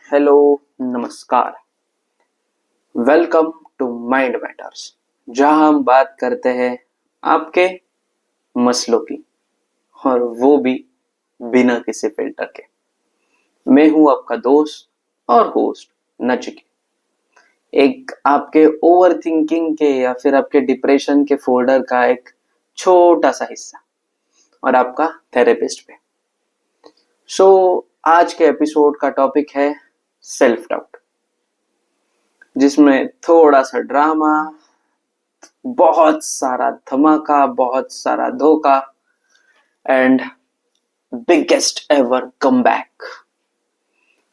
Hello, नमस्कार। Welcome to mind matters, जहां हम बात करते हैं आपके मसलों की, और वो भी बिना किसी फिल्टर के। मैं हूं आपका दोस्त और होस्ट नचिकेत, एक आपके ओवर थिंकिंग के या फिर आपके डिप्रेशन के फोल्डर का एक छोटा सा हिस्सा, और आपका थेरेपिस्ट पे। सो आज के एपिसोड का टॉपिक है सेल्फ डाउट, जिसमें थोड़ा सा ड्रामा, बहुत सारा धमाका, बहुत सारा धोखा एंड बिगेस्ट एवर कमबैक।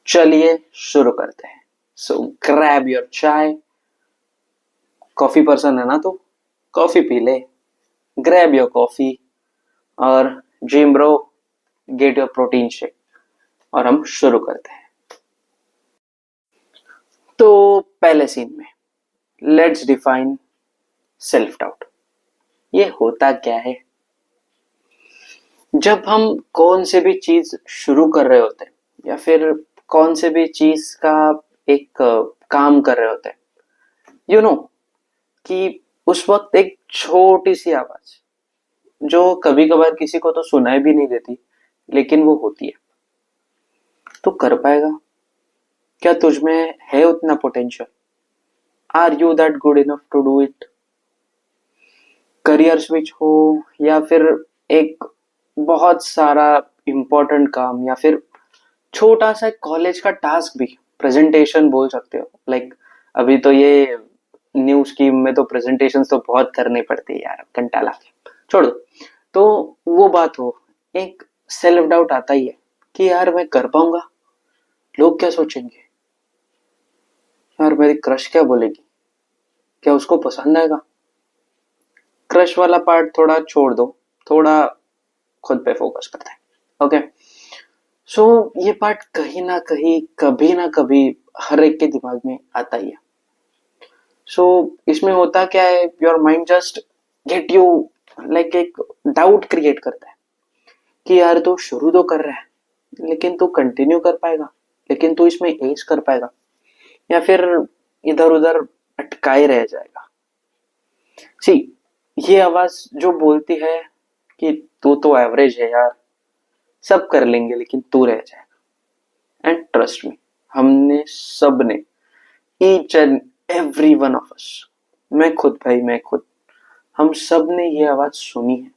चलिए शुरू करते हैं। सो ग्रैब योर चाय, कॉफी पर्सन है ना तो कॉफी पी ले। ग्रैब योर कॉफी और gym bro, get your protein shake, और हम शुरू करते हैं। तो पहले सीन में लेट्स डिफाइन सेल्फ डाउट। ये होता क्या है? जब हम कौन से भी चीज शुरू कर रहे होते हैं या फिर कौन से भी चीज का एक काम कर रहे होते हैं, यू नो कि उस वक्त एक छोटी सी आवाज जो कभी कभार किसी को तो सुनाई भी नहीं देती, लेकिन वो होती है। तो कर पाएगा? क्या तुझ में है उतना potential? Are you that good enough to do it? Career switch हो या फिर एक बहुत सारा इंपॉर्टेंट काम, या फिर छोटा सा कॉलेज का टास्क भी, प्रेजेंटेशन बोल सकते हो। लाइक अभी तो ये न्यू स्कीम में तो प्रेजेंटेशन तो बहुत करनी पड़ती है यार, घंटा ला के छोड़ दो। तो वो बात हो, एक सेल्फ डाउट आता ही है कि यार मैं कर पाऊंगा? लोग क्या सोचेंगे? यार मेरी क्रश क्या बोलेगी? क्या उसको पसंद आएगा? क्रश वाला पार्ट थोड़ा छोड़ दो, थोड़ा खुद पे फोकस करते हैं। ओके, सो ये पार्ट कहीं ना कहीं, कभी ना कभी हर एक के दिमाग में आता ही है। सो इसमें होता क्या है, your mind just get you, like एक डाउट क्रिएट करता है कि यार तू शुरू तो कर रहा है, लेकिन तू कंटिन्यू कर पाएगा? लेकिन तू इसमें एज कर पाएगा, या फिर इधर उधर अटकाए रह जाएगा? सी, ये आवाज जो बोलती है कि तू तो एवरेज है यार, सब कर लेंगे लेकिन तू रह जाएगा। एंड ट्रस्ट मी, हमने सब ने, each and every one of us, मैं खुद भाई, मैं खुद, हम सब ने ये आवाज सुनी है।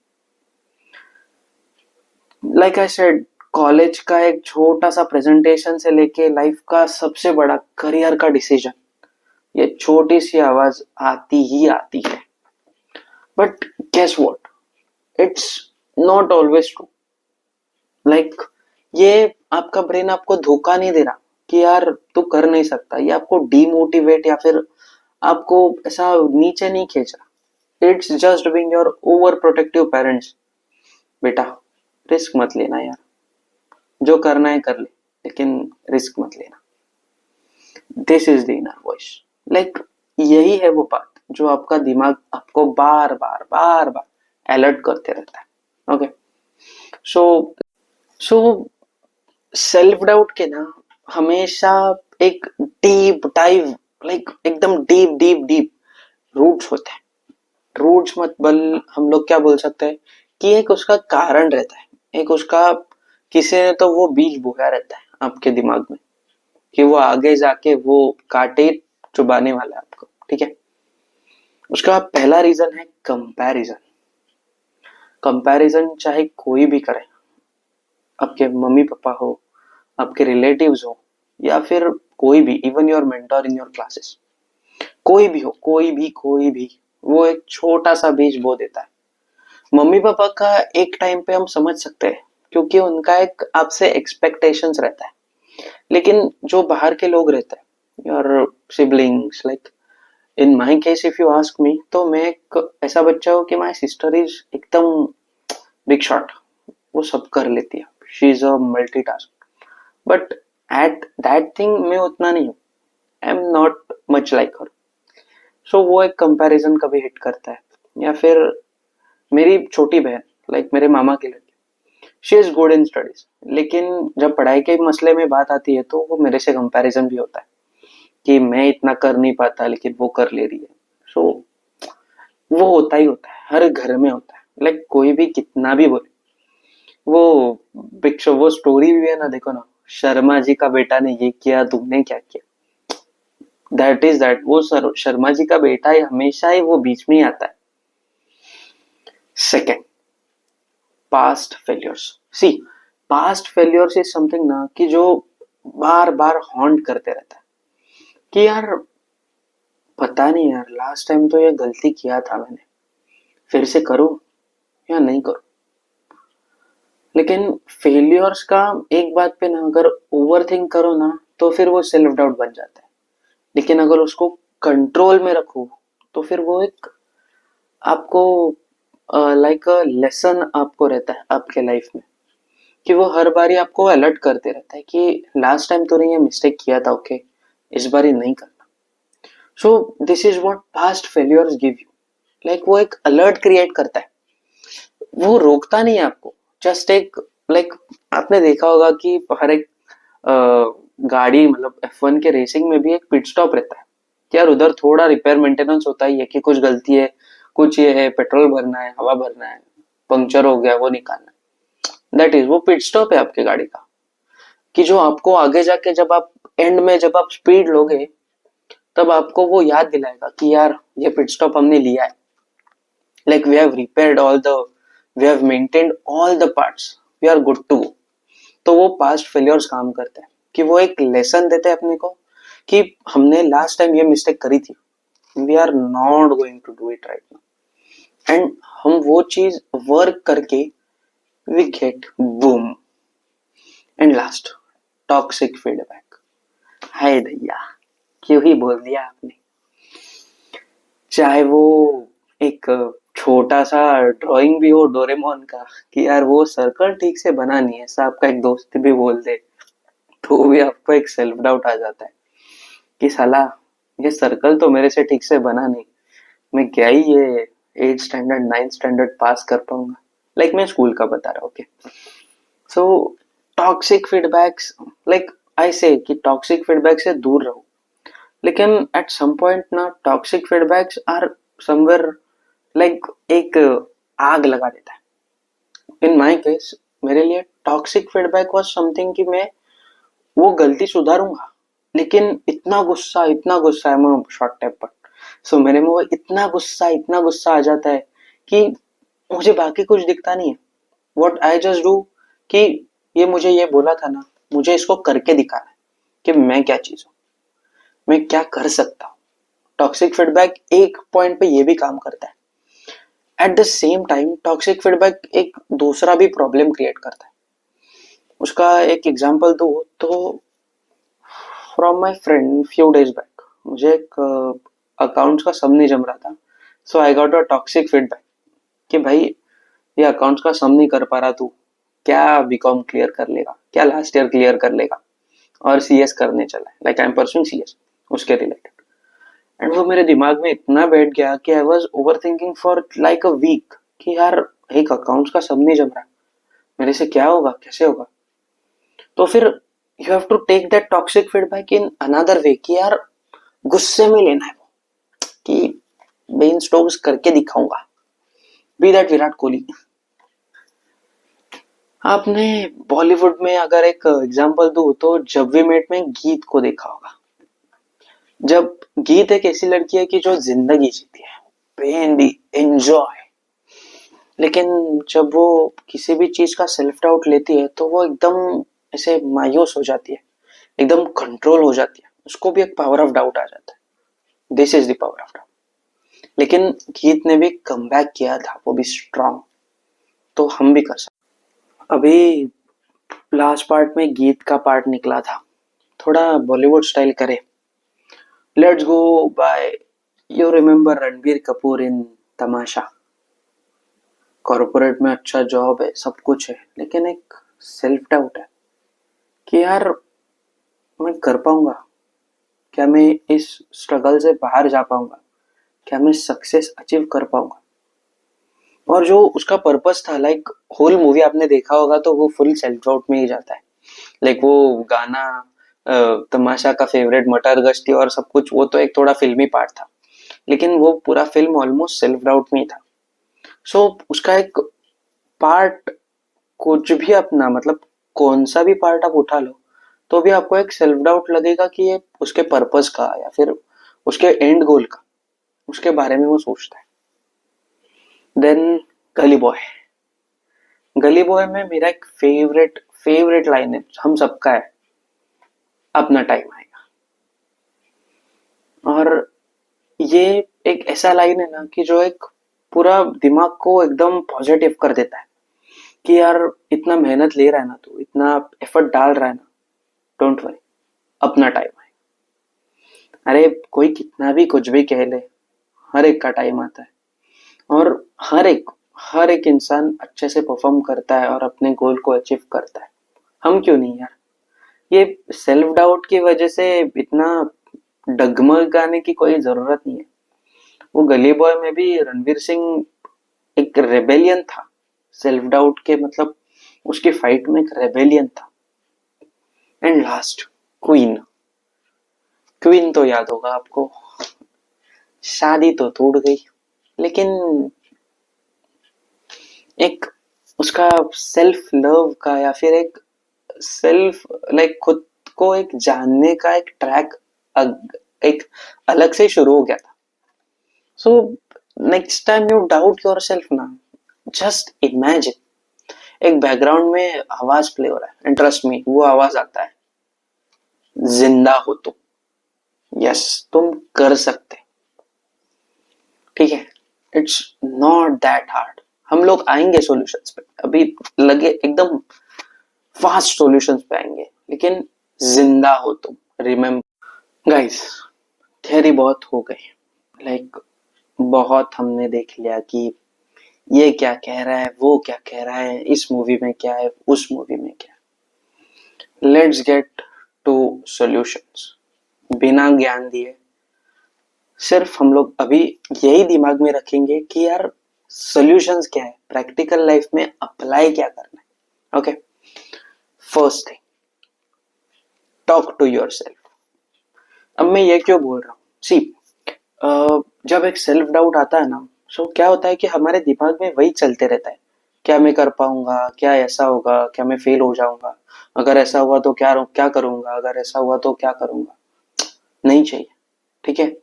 लाइक आई सेड, कॉलेज का एक छोटा सा प्रेजेंटेशन से लेके लाइफ का सबसे बड़ा करियर का डिसीजन, ये छोटी सी आवाज आती ही आती है। But guess what, it's not always true. Like ये आपका ब्रेन आपको धोखा नहीं दे रहा कि यार तू कर नहीं सकता, ये आपको डीमोटिवेट या फिर आपको ऐसा नीचे नहीं खींच रहा। It's just being your over protective parents. बेटा रिस्क मत लेना यार, जो करना है कर ले, लेकिन रिस्क मत लेना। This is the inner voice. Like यही है वो बात जो आपका दिमाग आपको बार बार बार बार अलर्ट करते रहता है। ओके, सो सो सेल्फ डाउट के ना हमेशा एक डीप डाइव, लाइक एकदम डीप डीप डीप रूट्स होते हैं। रूट्स मत बल, हम लोग क्या बोल सकते हैं कि एक उसका कारण रहता है, एक उसका किसी ने तो वो बीज बोया रहता है आपके दिमाग में कि वो आगे जाके वो कांटे चुबाने वाला है आपको। ठीक है, उसका पहला रीजन है कंपैरिजन। कंपैरिजन चाहे कोई भी करे, आपके मम्मी पापा हो, आपके रिलेटिव्स हो, या फिर कोई भी, even your mentor in your classes, कोई भी हो, कोई भी वो एक छोटा सा बीज बो देता है। मम्मी पापा का एक टाइम पे हम समझ सकते हैं क्योंकि उनका एक आपसे एक्सपेक्टेशंस रहता है। लेकिन जो बाहर के लोग रहते हैं, your siblings, like in my case if you ask me, तो मैं एक ऐसा बच्चा हूँ कि माय सिस्टर इज एकदम बिग शॉट, वो सब कर लेती है, she is a multitask. But at that thing मैं उतना नहीं हूँ, I am not much like her. So वो एक कंपैरिजन कभी हिट करता है। या फिर मेरी छोटी बहन, लाइक मेरे मामा की लड़की, she is good in studies, लेकिन जब पढ़ाई के मसले में बात आती है तो वो मेरे से कंपैरिजन भी होता है कि मैं इतना कर नहीं पाता लेकिन वो कर ले रही है। सो वो होता ही होता है, हर घर में होता है। लाइक कोई भी कितना भी बोले, वो पिक्चर वो स्टोरी भी है ना, देखो ना, शर्मा जी का बेटा ने ये किया, तुमने क्या किया, दैट इज दैट। वो शर्मा जी का बेटा ही हमेशा ही वो बीच में ही आता है। Second, past failures. See, past failures is something ना कि जो बार बार हॉन्ट करते रहता है कि यार पता नहीं यार, लास्ट टाइम तो ये गलती किया था मैंने, फिर से करूं या नहीं करूं। लेकिन फेलियर्स का एक बात पे ना, अगर ओवर थिंक करो ना तो फिर वो सेल्फ डाउट बन जाता है। लेकिन अगर उसको कंट्रोल में रखो तो फिर वो एक आपको लाइक लेसन आपको रहता है आपके लाइफ में, कि वो हर बारी आपको अलर्ट करते रहता है कि लास्ट टाइम तूने ये मिस्टेक किया था, ओके, इस बारी नहीं करना। So this is what past failures give you. Like वो एक अलर्ट क्रिएट करता है, वो रोकता नहीं है आपको। जस्ट एक लाइक आपने देखा होगा कि हर एक अ, गाड़ी मतलब F1 के रेसिंग में भी एक पिट स्टॉप रहता है कि यार उधर थोड़ा रिपेयर मेंटेनेंस होता ही है कि कुछ गलती है, कुछ ये है, पेट्रोल भरना है, हवा भरना है, पंक्चर हो गया वो निकालना है। दैट इज वो पिट स्टॉप है आपकी गाड़ी का, कि जो आपको आगे जाके जब आप एंड में जब आप स्पीड लोगे तब आपको वो याद दिलाएगा कि यार ये पिट स्टॉप हमने लिया है। Like we have repaired all the, we have maintained all the parts, we are good to go. तो वो पास्ट फेलियर्स काम करते हैं कि वो एक लेसन देते हैं अपने को कि हमने लास्ट टाइम ये मिस्टेक करी थी, we are not going to do it right now. And हम वो चीज वर्क करके we get boom. And last, toxic feedback. हाय दैया, क्यों ही बोल दिया आपने। चाहे वो एक छोटा सा ड्राइंग भी हो डोरेमोन का, कि यार वो सर्कल ठीक से बना नहीं है, ऐसा आपका एक दोस्त भी बोल दे, तो भी आपको एक सेल्फ डाउट आ जाता है कि साला ये सर्कल तो मेरे से ठीक से बना नहीं, मैं क्या ही ये 8th स्टैंडर्ड 9th स्टैंडर्ड पास कर पाऊंगा। लाइक मैं स्कूल का बता रहा हूँ, okay. So toxic feedbacks, like I say कि टॉक्सिक फीडबैक से दूर रहो। लेकिन एट सम पॉइंट ना toxic feedbacks are somewhere like एक आग लगा देता है। इन माय केस मेरे लिए टॉक्सिक फीडबैक वाज समथिंग कि मैं वो गलती सुधारूंगा, लेकिन इतना गुस्सा है मैं शॉर्ट टेम्पर। सो मेरे में वो इतना गुस्सा आ जाता है कि मुझे बाकी कुछ दिखता नहीं है। व्हाट आई जस्ट डू कि ये मुझे ये बोला था ना, मुझे इसको करके दिखाना है कि मैं क्या चीज हूँ, मैं क्या कर सकता हूँ। टॉक्सिक फीडबैक एक पॉइंट पे ये भी काम करता है। At the same time toxic feedback एक दूसरा भी प्रॉब्लम क्रिएट करता है। उसका एक एग्जांपल दो तो, from my friend few days back, मुझे एक अकाउंट्स का सम नहीं जम रहा था। So I got a toxic feedback कि भाई ये अकाउंट्स का सम नहीं कर पा रहा तू, क्या बीकॉम क्लियर कर लेगा, क्या लास्ट ईयर क्लियर कर लेगा, और सीएस करने चला है, like I am pursuing CS उसके रिलेटेड। एंड वो मेरे दिमाग में इतना बैठ गया कि I was overthinking for like a week कि यार एक अकाउंट्स का सम नहीं जम रहा, मेरे से क्या होगा, कैसे होगा। तो फिर you have to take that toxic feedback in another way कि यार गुस्से में लेना है वो, कि बेन स्टोक्स करके दिखाऊंगा, बी दैट विराट कोहली। आपने बॉलीवुड में अगर एक एग्जांपल दूं तो जब वी मेट में गीत को देखा होगा। जब गीत एक ऐसी लड़की है कि जो जिंदगी जीती है, बेंडी एंजॉय, लेकिन जब वो किसी भी चीज का सेल्फ डाउट लेती है तो वो एकदम ऐसे मायूस हो जाती है, एकदम कंट्रोल हो जाती है, उसको भी एक पावर ऑफ डाउट आ जाता है। This is the power of doubt. लेकिन गीत ने भी कमबैक किया था, वो भी स्ट्रांग। तो हम भी कर सकते। अभी लास्ट पार्ट में गीत का पार्ट निकला था, थोड़ा बॉलीवुड स्टाइल करे। Let's go by, you remember Ranbir Kapoor in Tamasha. Corporate में अच्छा जॉब है, सब कुछ है, लेकिन एक सेल्फ डाउट है कि यार मैं कर पाऊंगा, क्या मैं इस स्ट्रगल से बाहर जा पाऊंगा, क्या मैं सक्सेस अचीव कर पाऊंगा। और जो उसका पर्पस था, लाइक होल मूवी आपने देखा होगा तो वो फुल सेल्फ डाउट में ही जाता है। लाइक वो गाना तमाशा का फेवरेट मटर गश्ती और सब कुछ, वो तो एक थोड़ा फिल्मी पार्ट था, लेकिन वो पूरा फिल्म ऑलमोस्ट सेल्फ डाउट में ही था। सो उसका एक पार्ट, कुछ भी अपना मतलब कौन सा भी पार्ट आप उठा लो तो भी आपको एक सेल्फ डाउट लगेगा कि ये उसके पर्पस का या फिर उसके एंड गोल का, उसके बारे में वो सोचता है। देन गली बॉय। गली बॉय में मेरा एक फेवरेट फेवरेट लाइन है, हम सबका है, अपना टाइम आएगा। और ये एक ऐसा लाइन है ना कि जो एक पूरा दिमाग को एकदम पॉजिटिव कर देता है कि यार इतना मेहनत ले रहा है ना, तू इतना एफर्ट डाल रहा है ना, डोंट वरी, अपना टाइम आएगा। अरे कोई कितना भी कुछ भी कह ले, हर एक का टाइम आता है। और हर एक इंसान अच्छे से परफॉर्म करता है और अपने गोल को अचीव करता है। हम क्यों नहीं यार? ये सेल्फ डाउट की वजह से इतना डगमगाने की कोई जरूरत नहीं है। वो गली बॉय में भी रणवीर सिंह एक रेबेलियन था, सेल्फ डाउट के मतलब उसकी फाइट में एक रेबेलियन था। And last, queen. क्वीन तो याद होगा आपको, शादी तो टूट गई, लेकिन एक उसका सेल्फ लव का या फिर एक सेल्फ लाइक खुद को एक जानने का एक ट्रैक एक अलग से शुरू हो गया था। So next time you doubt your self ना, जस्ट इमेजिन एक बैकग्राउंड में आवाज प्ले हो रहा है, एंड ट्रस्ट मी वो आवाज आता है, जिंदा हो तुम, यस तुम कर सकते, ठीक है। It's not that hard. हम लोग आएंगे सॉल्यूशंस पे, अभी लगे एकदम फास्ट सॉल्यूशंस पे आएंगे, लेकिन जिंदा हो तुम, रिमेम्बर गाइस। थियरी बहुत हो गई, लाइक बहुत हमने देख लिया कि ये क्या कह रहा है, वो क्या कह रहा है, इस मूवी में क्या है, उस मूवी में क्या है। Let's get to solutions. बिना ज्ञान दिए सिर्फ हम लोग अभी यही दिमाग में रखेंगे कि यार सॉल्यूशंस क्या है, प्रैक्टिकल लाइफ में अप्लाई क्या करना है। Okay, first thing, talk to yourself. अब मैं ये क्यों बोल रहा हूँ, सी जब एक सेल्फ डाउट आता है ना, सो क्या होता है कि हमारे दिमाग में वही चलते रहता है, क्या मैं कर पाऊंगा, क्या ऐसा होगा, क्या मैं फेल हो जाऊंगा, अगर ऐसा हुआ तो क्या क्या करूंगा, अगर ऐसा हुआ तो क्या करूंगा। नहीं चाहिए, ठीक है।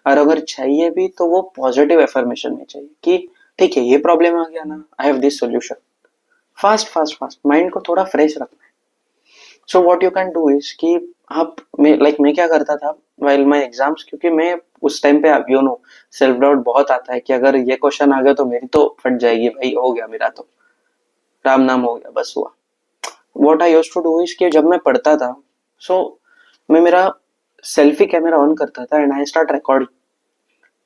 और अगर चाहिए भी तो वो पॉजिटिव एफर्मेशन में चाहिए कि ठीक है ये प्रॉब्लम आ गया ना, I have this solution. Fast fast fast mind को थोड़ा फ्रेश रखना है। So what you can do is कि आप मैं क्या करता था वाइल माय एग्जाम्स, क्योंकि मैं उस टाइम पे यू नो सेल्फ डाउट बहुत आता है कि अगर ये क्वेश्चन आ गया तो मेरी तो फट जाएगी भाई, हो गया मेरा तो, राम नाम हो गया, बस हुआ। What I used to do is कि जब मैं पढ़ता था, सो मैं मेरा सेल्फी कैमरा ऑन करता था एंड आई स्टार्ट रिकॉर्डिंग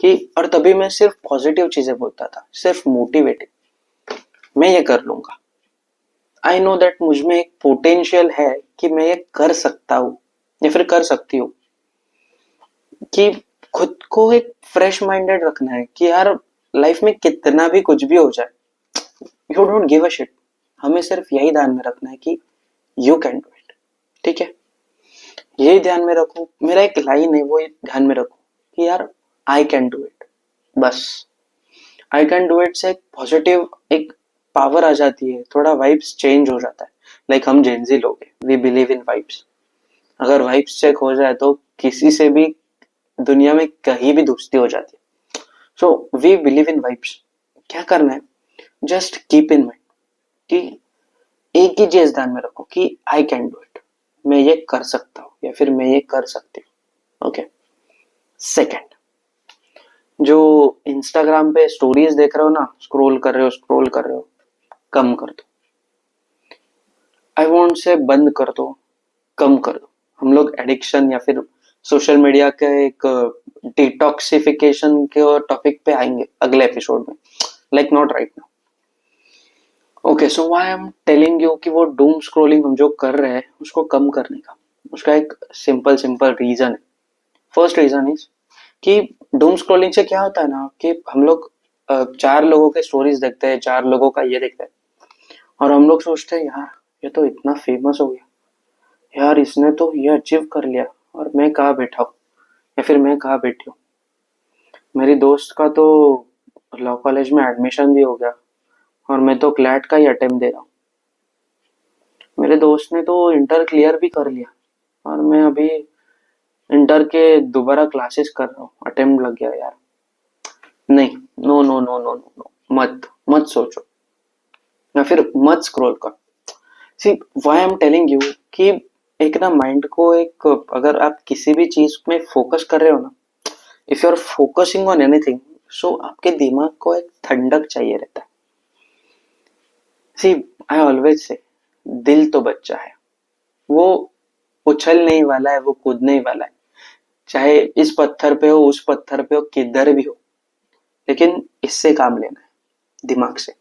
कि, और तभी मैं सिर्फ पॉजिटिव चीजें बोलता था, सिर्फ मोटिवेटिव, मैं ये कर लूंगा, आई नो दैट मुझ में एक पोटेंशियल है कि मैं ये कर सकता हूँ या फिर कर सकती हूँ। कि खुद को एक फ्रेश माइंडेड रखना है कि यार लाइफ में कितना भी कुछ भी हो जाए, you don't give a shit. हमें सिर्फ यही ध्यान में रखना है कि यू कैन डू इट, ठीक है। यही ध्यान में रखो, मेरा एक लाइन है वो ध्यान में रखो कि यार आई कैन डू इट, बस। आई कैन डू इट से एक पॉजिटिव एक पावर आ जाती है, थोड़ा वाइब्स चेंज हो जाता है। लाइक हम जेंजी लोग हैं, वी बिलीव इन वाइब्स। अगर वाइब्स चेक हो जाए तो किसी से भी दुनिया में कहीं भी दोस्ती हो जाती है। So we believe in vibes. क्या करना है, जस्ट कीप इन माइंड कि एक ही चीज ध्यान में रखो कि आई कैन डू इट, मैं ये कर सकता हूँ या फिर मैं ये कर सकती हूँ। ओके, सेकेंड, जो इंस्टाग्राम पे स्टोरीज देख रहे हो ना, स्क्रोल कर रहे हो, कम कर दो। आई वॉन्ट से बंद कर दो, कम कर दो। हम लोग एडिक्शन या फिर सोशल मीडिया के एक डिटॉक्सिफिकेशन के टॉपिक पे आएंगे अगले एपिसोड में, like not right now. Okay, so why I am telling you कि वो डूम स्क्रोलिंग हम जो कर रहे हैं उसको कम करने का, उसका एक सिंपल सिंपल रीजन है। फर्स्ट रीजन इज कि डूम स्क्रोलिंग से क्या होता है ना कि हम लोग चार लोगों के स्टोरीज देखते हैं, चार लोगों का ये देखते हैं, और हम लोग सोचते हैं यार ये तो इतना फेमस हो गया, यार इसने तो ये अचीव कर लिया, और मैं कहाँ बैठा हूँ, या फिर मैं कहाँ बैठी हूँ। मेरी दोस्त का तो लॉ कॉलेज में एडमिशन भी हो गया, और मैं तो क्लैट का ही अटेम्प्ट दे रहा हूँ। मेरे दोस्त ने तो इंटर क्लियर भी कर लिया, और मैं अभी इंटर के दोबारा क्लासेस कर रहा हूँ, अटेम्प्ट लग गया यार। नहीं, no no no no no no, मत मत सोचो, या फिर मत स्क्रॉल कर। See, why I am telling you कि एक ना माइंड को एक, अगर आप किसी भी चीज में फोकस कर रहे हो ना, if you are focusing on anything, so आपके दिमाग को एक ठंडक चाहिए रहता है। सी, आई ऑलवेज से, दिल तो बच्चा है, वो उछल नहीं वाला है, वो कूदने ही वाला है, चाहे इस पत्थर पे हो, उस पत्थर पे हो, किधर भी हो, लेकिन इससे काम लेना है, दिमाग से।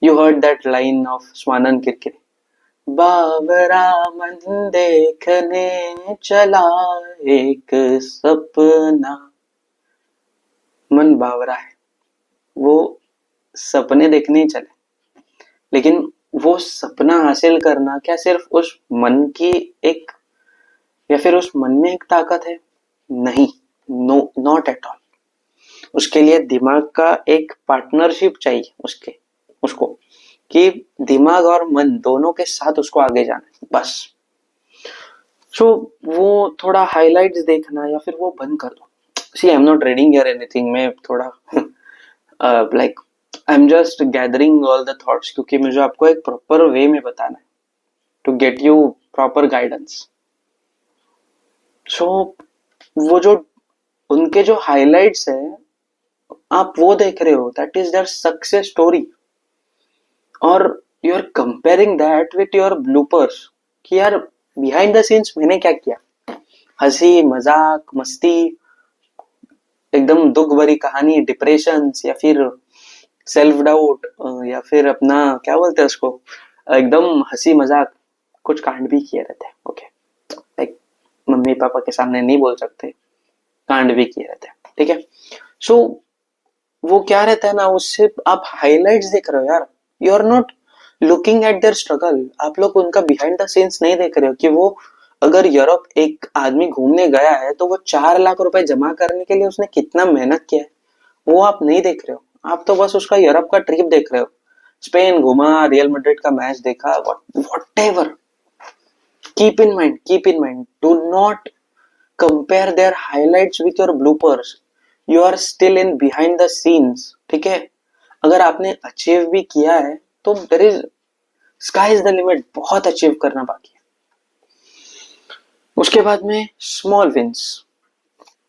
You heard that line of Swanand Kirkire, Bawra Mann देखने चला एक सपना। मन बावरा है, वो सपने देखने ही चले, लेकिन वो सपना हासिल करना क्या सिर्फ उस मन की एक, या फिर उस मन में एक ताकत है? नहीं, नो, नॉट एट ऑल। उसके लिए दिमाग का एक पार्टनरशिप चाहिए, उसको कि दिमाग और मन दोनों के साथ उसको आगे जाना है, बस। सो वो थोड़ा हाइलाइट्स देखना या फिर वो बंद कर दो। See, I am not reading या एनीथिंग, मैं थोड़ा like I am just gathering all the thoughts, क्योंकि मुझे आपको एक प्रॉपर वे में बताना है, to get you proper guidance. So वो जो उनके जो हाइलाइट्स है, आप वो देख रहे हो, that is their success story, और you are comparing that with your bloopers, कि यार बिहाइंड द सीन्स मैंने क्या किया, हंसी मजाक मस्ती, एकदम दुख भरी कहानी, डिप्रेशन, या फिर सेल्फ डाउट, या फिर अपना क्या बोलते हैं उसको, एकदम हंसी मजाक, कुछ कांड भी किए रहते हैं, ओके, लाइक मम्मी पापा के सामने नहीं बोल सकते, कांड भी किए रहते हैं, ठीक है। सो वो क्या रहता है ना, उससे आप हाइलाइट्स देख रहे हो यार, you are not looking at their struggle. आप लोग उनका बिहाइंड द सीन्स नहीं देख रहे हो, कि वो अगर यूरोप एक आदमी घूमने गया है तो वो 4 लाख रुपए जमा करने के लिए उसने कितना मेहनत किया है, वो आप नहीं देख रहे हो। आप तो बस उसका यूरोप का ट्रिप देख रहे हो, स्पेन घूमा, रियल मैड्रिड का मैच देखा, whatever. Keep in mind, do not compare their highlights with your bloopers. You are still in behind the scenes, ठीक है। अगर आपने अचीव भी किया है तो there is, sky is the limit, बहुत अचीव करना बाकी है। उसके बाद में small wins.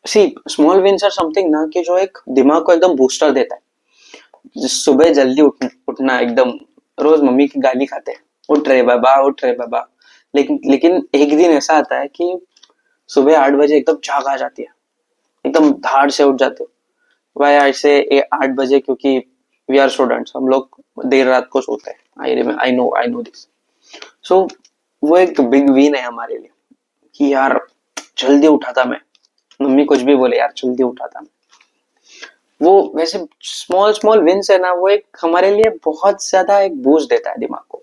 See, small wins are something ना, कि जो एक दिमाग को एकदम बूस्टर देता है। सुबह जल्दी उठना, एकदम रोज मम्मी की गाली खाते हैं, उठ रहे बाबा, उठ रहे बाबा, लेकिन एक दिन ऐसा आता है कि सुबह 8 बजे एकदम जाग आ जाती है, एकदम धाड़ से उठ जाते हो। भाई ऐसे 8 बजे, क्योंकि वी आर स्टूडेंट्स, हम लोग देर रात को सोते हैं, आई नो दिस। सो वो एक बिग विन है हमारे लिए, कि यार जल्दी उठा था मैं, मम्मी कुछ भी बोले यार जल्दी उठा था मैं। वो वैसे स्मॉल स्मॉल विन्स है ना, वो एक हमारे लिए बहुत ज्यादा एक बूस्ट देता है दिमाग को,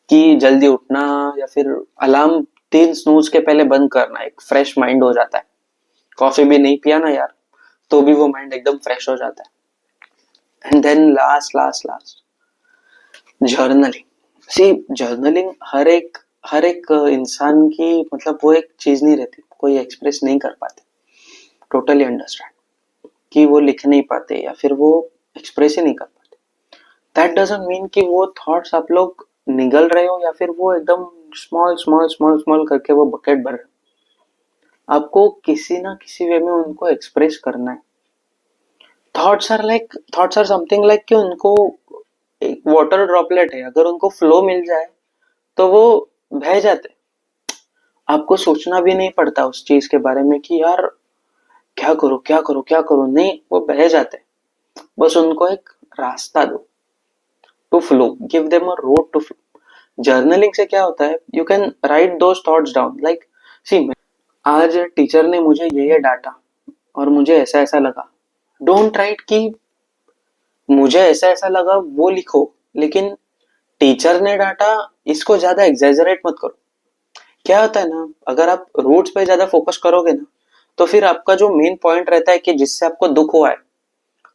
कि जल्दी उठना, या फिर अलार्म 3 स्नूज के पहले बंद करना, एक फ्रेश माइंड हो जाता है। कॉफी भी नहीं पिया ना यार, तो भी वो माइंड एकदम फ्रेश हो जाता है। And then last last last, journaling. See, journaling हर एक इंसान की, मतलब वो एक चीज नहीं रहती, कोई एक्सप्रेस नहीं कर पाते, टोटली अंडरस्टैंड, कि वो लिख नहीं पाते या फिर वो एक्सप्रेस ही नहीं कर पाते। दैट डजंट मीन कि वो थॉट्स आप लोग निगल रहे हो, या फिर वो एकदम स्मॉल स्मॉल स्मॉल स्मॉल करके वो बकेट भर रहे हो। आपको किसी ना किसी वे में उनको एक्सप्रेस करना है। थॉट्स आर समथिंग लाइक, कि उनको एक वाटर ड्रॉपलेट है, अगर उनको फ्लो मिल जाए तो वो बह जाते। आपको सोचना भी नहीं पड़ता उस चीज के बारे में, कि यार क्या करो क्या करो क्या करो, नहीं, वो बह जाते। बस उनको एक रास्ता दो, to flow, give them a road to flow. Journaling से क्या होता है, you can write those thoughts down, like see, आज टीचर ने मुझे ये डांटा और मुझे ऐसा ऐसा लगा। डोंट राइट कि मुझे ऐसा ऐसा लगा वो लिखो, लेकिन टीचर ने डांटा इसको ज्यादा एग्जैजरेट मत करो। क्या होता है ना, अगर आप रूट्स पे ज्यादा फोकस करोगे ना, तो फिर आपका जो मेन पॉइंट रहता है कि जिससे आपको दुख हुआ है,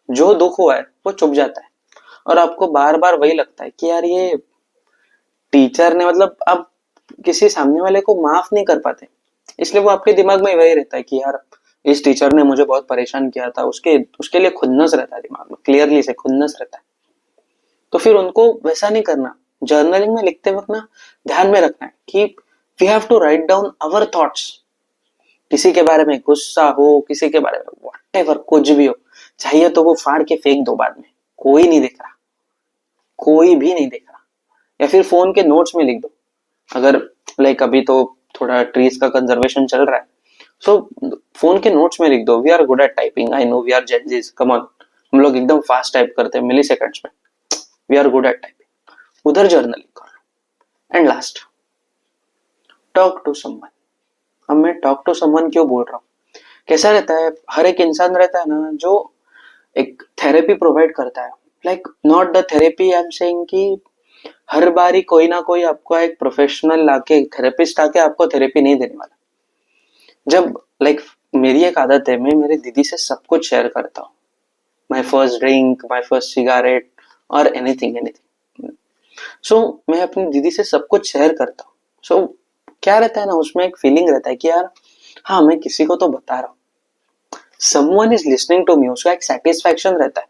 जो दुख हुआ है वो चुप जाता है, और आपको बार बार वही लगता है कि यार ये टीचर ने, मतलब आप किसी सामने वाले को माफ नहीं कर पाते, इसलिए वो आपके दिमाग में वही रहता है कि यार इस टीचर ने मुझे बहुत परेशान किया था, उसके उसके लिए खुन्नस रहता है दिमाग में, क्लियरली से खुन्नस रहता है। तो फिर उनको वैसा नहीं करना। जर्नलिंग में लिखते वक्त ना ध्यान में रखना है कि we have to write down our thoughts. किसी के बारे में गुस्सा हो, किसी के बारे में व्हाटएवर कुछ भी हो, चाहिए तो वो फाड़ के फेंक दो बाद में, कोई नहीं देख रहा, कोई भी नहीं देख रहा। या फिर फोन के नोट्स में लिख दो, अगर लाइक अभी तो थोड़ा ट्रीज का कंजर्वेशन चल रहा है, सो फोन के नोट्स में लिख दो, we are good at typing, I know we are Gen Zs, come on, हम लोग एकदम फास्ट टाइप करते हैं मिली सेकंड्स में, we are good at typing, उधर जर्नलिंग कर लो। And last, talk to someone. अब मैं टॉक टू समवन क्यों बोल रहा हूँ, कैसा रहता है, हर एक इंसान रहता है ना जो एक थेरेपी प्रोवाइड करता है, like not the therapy, I am saying कि हर बारी कोई ना कोई आपको एक प्रोफेशनल लाके, थेरेपिस्ट आके आपको थेरेपी नहीं देने वाला। जब लाइक मेरी एक आदत है, मैं मेरे दीदी से सब कुछ शेयर करता हूँ, my first drink, my first cigarette और एनीथिंग एनीथिंग। सो मैं अपनी दीदी से सब कुछ शेयर करता हूँ। सो क्या रहता है ना, उसमें एक फीलिंग रहता है कि यार हाँ मैं किसी को तो बता रहा हूँ, someone is listening to me, उसका एक सेटिस्फैक्शन रहता है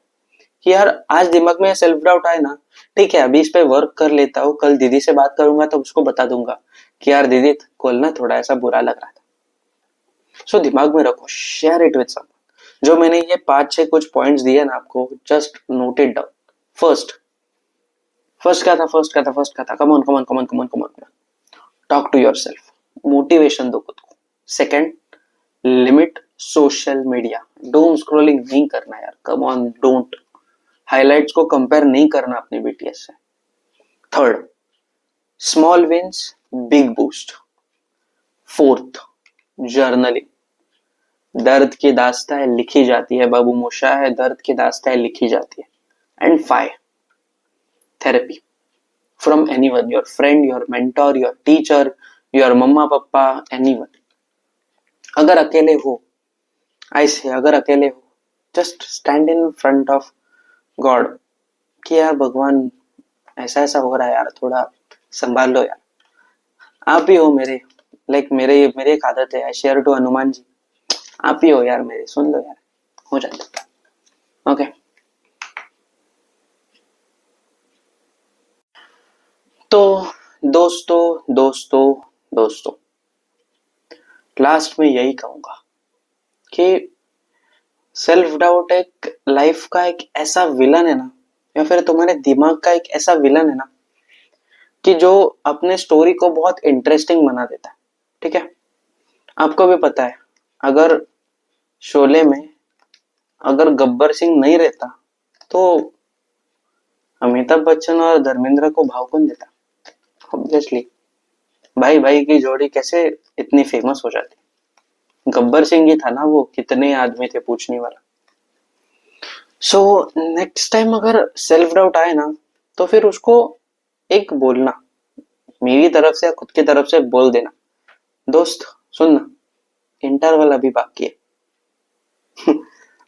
कि यार आज दिमाग में सेल्फ डाउट आए ना, ठीक है अभी इस पे वर्क कर लेता हूँ, कल दीदी से बात करूंगा तो उसको बता दूंगा कि यार दीदी कल ना थोड़ा ऐसा बुरा लग रहा था। सो दिमाग में रखो, शेयर इट विद समवन। जो मैंने ये 5-6 कुछ पॉइंट्स दिए ना आपको, just note it down. First, first क्या था, come on come on come on come on come on, talk to yourself, motivation दो खुद को। Second, limit social media, doom scrolling नहीं करना यार, कम ऑन डोंट। हाइलाइट्स को कंपेयर नहीं करना अपने बीटीएस से। Third, small wins big boost. Fourth, journaling, दर्द की दास्तां लिखी जाती है, बाबू मोशा है, दर्द की दास्तां लिखी जाती है। And 5, therapy from anyone, your friend, your mentor, your teacher, your mumma papa, anyone. अगर अकेले हो, ऐसे अगर अकेले हो, just stand in front of God कि यार भगवान ऐसा ऐसा हो रहा है यार, थोड़ा संभाल लो यार। आप ही हो मेरे, लाइक मेरे मेरी एक आदत है, I share to Hanuman ji, आप ही हो यार मेरे, सुन लो यार, हो जाता। ओके तो दोस्तों दोस्तों दोस्तों, लास्ट में यही कहूंगा कि सेल्फ डाउट एक लाइफ का एक ऐसा विलन है ना, या फिर तुम्हारे दिमाग का एक ऐसा विलन है ना, कि जो अपने स्टोरी को बहुत इंटरेस्टिंग बना देता है। ठीक है, आपको भी पता है, अगर शोले में अगर गब्बर सिंह नहीं रहता तो अमिताभ बच्चन और धर्मेंद्र को भाव कौन देता? ऑब्वियसली भाई भाई की जोड़ी कैसे इतनी फेमस हो जाती? गब्बर सिंह ही था ना वो, कितने आदमी थे पूछने वाला। सो नेक्स्ट टाइम अगर सेल्फ डाउट आए ना, तो फिर उसको एक बोलना, मेरी तरफ से या खुद की तरफ से बोल देना, दोस्त सुनना, इंटरवल अभी बाकी है।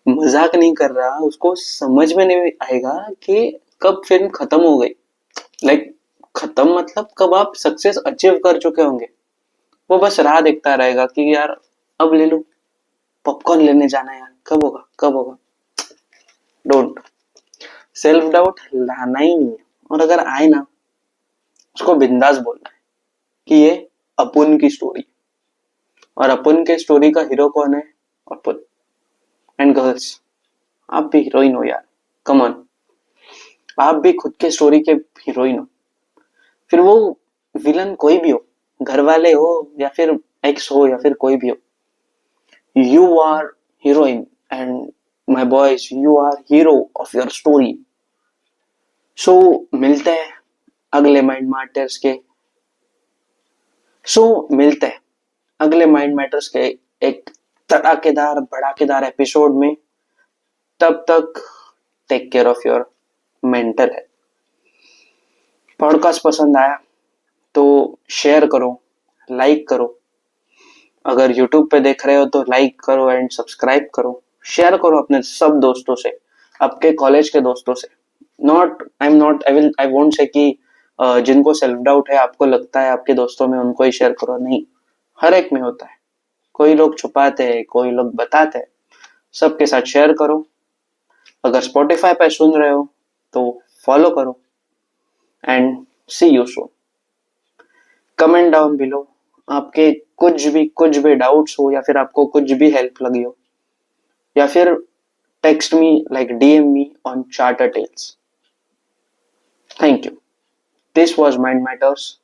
मजाक नहीं कर रहा, उसको समझ में नहीं आएगा कि कब फिल्म खत्म हो गई, लाइक खत्म मतलब कब आप सक्सेस अचीव कर चुके होंगे। वो बस राह देखता रहेगा कि यार अब ले लो, पॉपकॉर्न लेने जाना है यार, कब होगा कब होगा। डोंट, सेल्फ डाउट लाना ही नहीं है, और अगर आए ना, उसको बिंदास बोलना है कि ये अपुन की स्टोरी, और अपुन के स्टोरी का हीरो कौन है? अपुन। एंड गर्ल्स, आप भी हीरोइन हो यार, कम ऑन, आप भी खुद के स्टोरी के हीरोइन हो। फिर वो विलन कोई भी हो, घर वाले हो या फिर एक्स हो या फिर कोई भी हो, you are heroine, and my boys you are hero of your story. So मिलते हैं अगले माइंड मैटर्स के, मिलते हैं अगले माइंड मैटर्स के एक तड़ाकेदार भड़ाकेदार एपिसोड में। तब तक take care of your mental health. Podcast पसंद आया तो शेयर करो, लाइक करो। अगर यूट्यूब पे देख रहे हो तो लाइक करो एंड सब्सक्राइब करो। शेयर करो अपने सब दोस्तों से, आपके कॉलेज के दोस्तों से। नॉट आई वोंट से कि जिनको सेल्फ डाउट है, आपको लगता है आपके दोस्तों में, उनको ही शेयर करो। नहीं, हर एक में होता है। कोई लोग छुपाते हैं, कोई लोग बताते हैं। सबके साथ शेयर करो। अगर स्पॉटिफाई पे सुन रहे हो तो फॉलो करो and see you soon. Comment down below आपके कुछ भी डाउट्स हो, या फिर आपको कुछ भी हेल्प लगी हो, या फिर text me, like DM me on Charter Tales. Thank you. This was Mind matters.